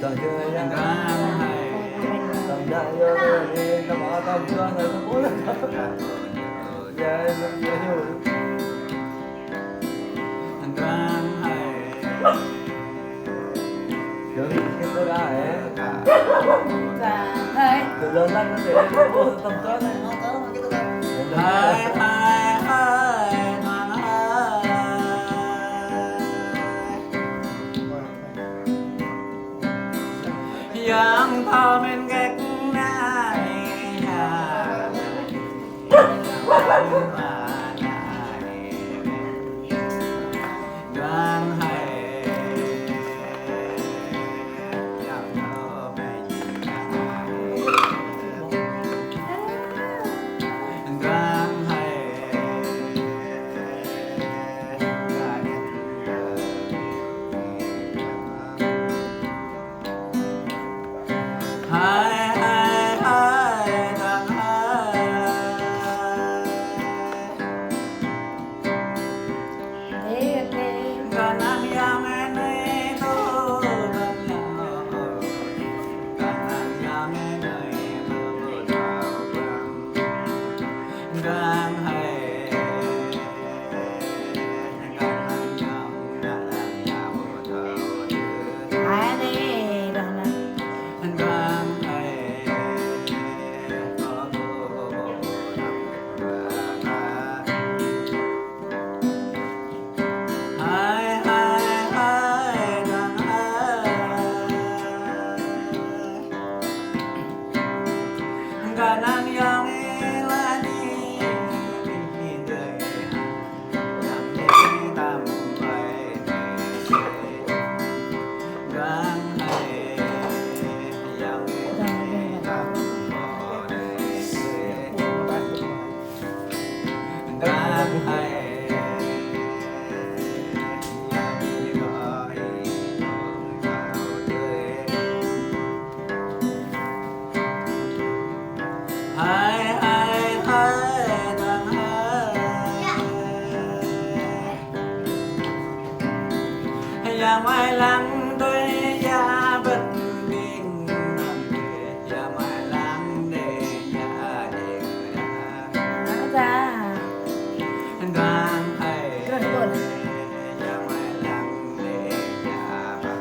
Tầm chưa nhá. Tầm đã vô đi, tầm ở tầm chưa rồi tầm bốn rồi. Dạ em nhiều. Giờ thì xem tôi ra ấy. Và thấy Từ lớn lắm nó sẽ vô tầm chưa này. Yang thao men ghét nai gan hay yang thao men gan hay hai hai hai đang hai thế thế gan ăn yang em ấy thôi gan yang em ấy mà vừa đào gan hay gan ăn yang vừa đào ai đi đó là gan hay có cô hai hai hai đang hai gan ăn yang là đi đời làm đi tầm vậy gan hay yang tầm bỏ đây gan hay hai hai hai đang hai yang mai lắng tôi ya bất bình ya mai lắng để ya điện nó ra gan hay rất buồn ya mai lắng để ya bạc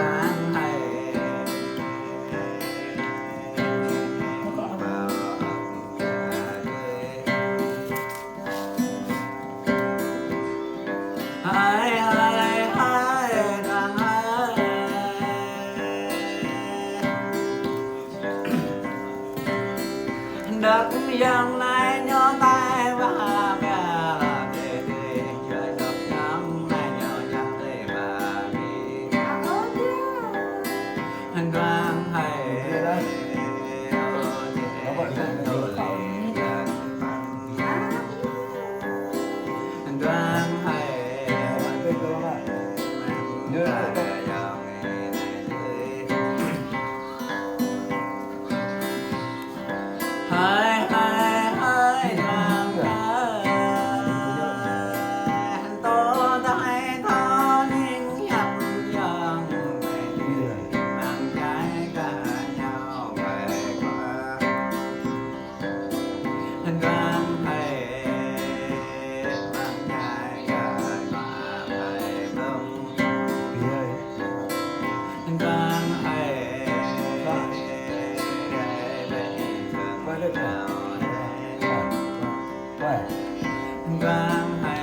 gan hay hai hai hai đang hai đất yang này nhỏ tay và bè để chơi đất yang này nhỏ yang để bà đi gan hay gan hay hai hai hai đang hai to đại thao ninh nhặt yang mang trái cả nhau về qua gan hay mang trái cả mà về bông gan hay gan hay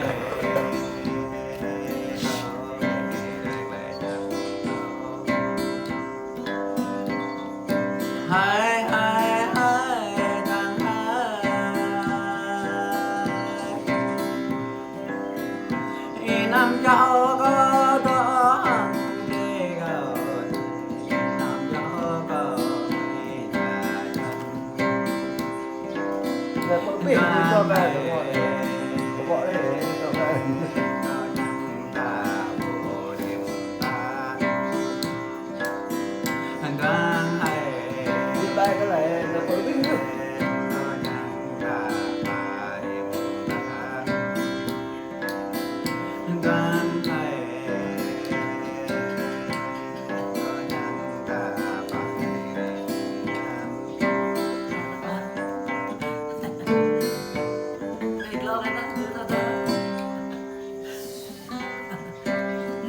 hai hai hai đang hai năm cháu có đó đi gần năm cháu có đi nhà Là có biển đi cho về đúng không? Có gọi để cho về.